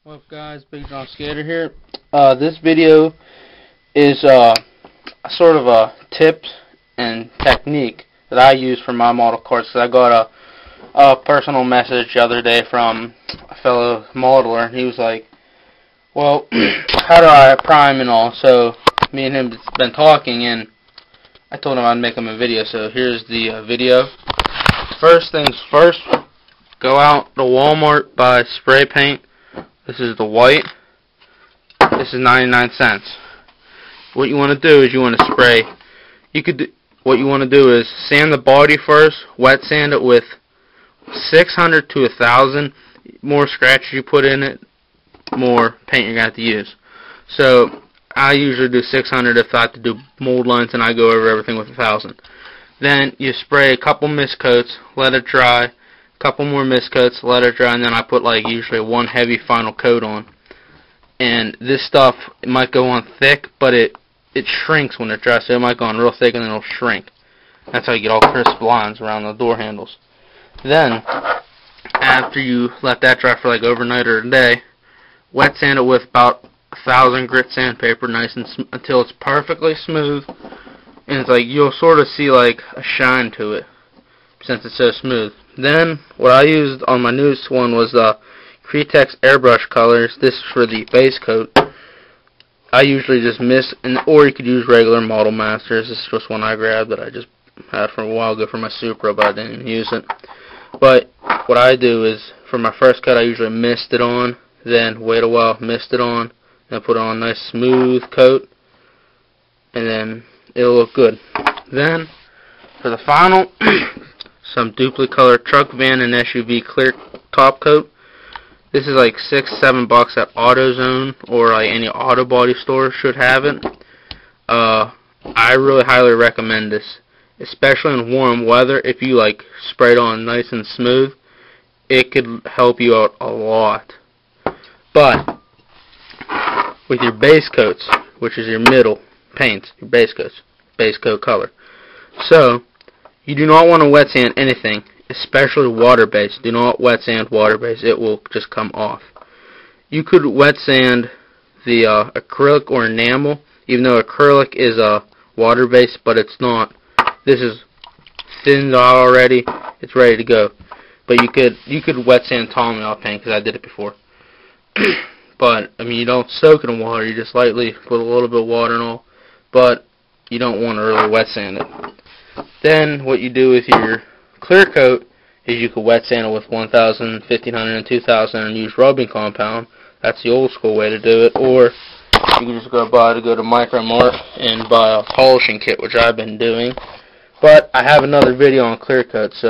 What's up, guys? Big John Skater here. This video is sort of a tip and technique that I use for my model carts. I got a personal message the other day from a fellow modeler, and he was like, well, how do I prime and all? So me and him have been talking, and I told him I'd make him a video, so here's the video. First things first, go out to Walmart, buy spray paint. This is the white. This is 99 cents. What you want to do is you want to spray. What you want to do is sand the body first, wet sand it with 600 to 1,000. More scratches you put in it, more paint you're going to have to use. So I usually do 600 if I have to do mold lines, and I go over everything with 1,000. Then you spray a couple mist coats, let it dry. Couple more mist coats, let it dry, and then I put like usually one heavy final coat on. And this stuff, it might go on thick, but it shrinks when it dries, so it might go on real thick and then it'll shrink. That's how you get all crisp lines around the door handles. Then, after you let that dry for like overnight or a day, wet sand it with about 1,000 grit sandpaper, nice and until it's perfectly smooth, and it's like you'll sort of see like a shine to it since it's so smooth. Then, what I used on my newest one was Cretex airbrush colors. This is for the base coat. I usually just mist, or you could use regular Model Masters. This is just one I grabbed that I just had from a while ago for my Supra, but I didn't even use it. But what I do is, for my first coat, I usually mist it on, then wait a while, mist it on, and put on a nice smooth coat, and then it'll look good. Then, for the final, some duplicolored truck, van, and SUV clear top coat. This is like $6-7 at AutoZone or like any auto body store should have it. I really highly recommend this, especially in warm weather. If you like spray it on nice and smooth, it could help you out a lot. But with your base coats, which is your middle paints, your base coats, base coat color. So you do not want to wet sand anything, especially water-based. Do not wet sand water-based. It will just come off. You could wet sand the acrylic or enamel, even though acrylic is water-based, but it's not. This is thinned out already. It's ready to go. But you could wet sand tile paint, because I did it before. But I mean, you don't soak it in water. You just lightly put a little bit of water and all. But you don't want to really wet sand it. Then what you do with your clear coat is you can wet sand it with 1,000, 1,500, and 2,000 and use rubbing compound. That's the old school way to do it. Or you can just go to Micro Mart and buy a polishing kit, which I've been doing. But I have another video on clear coat, so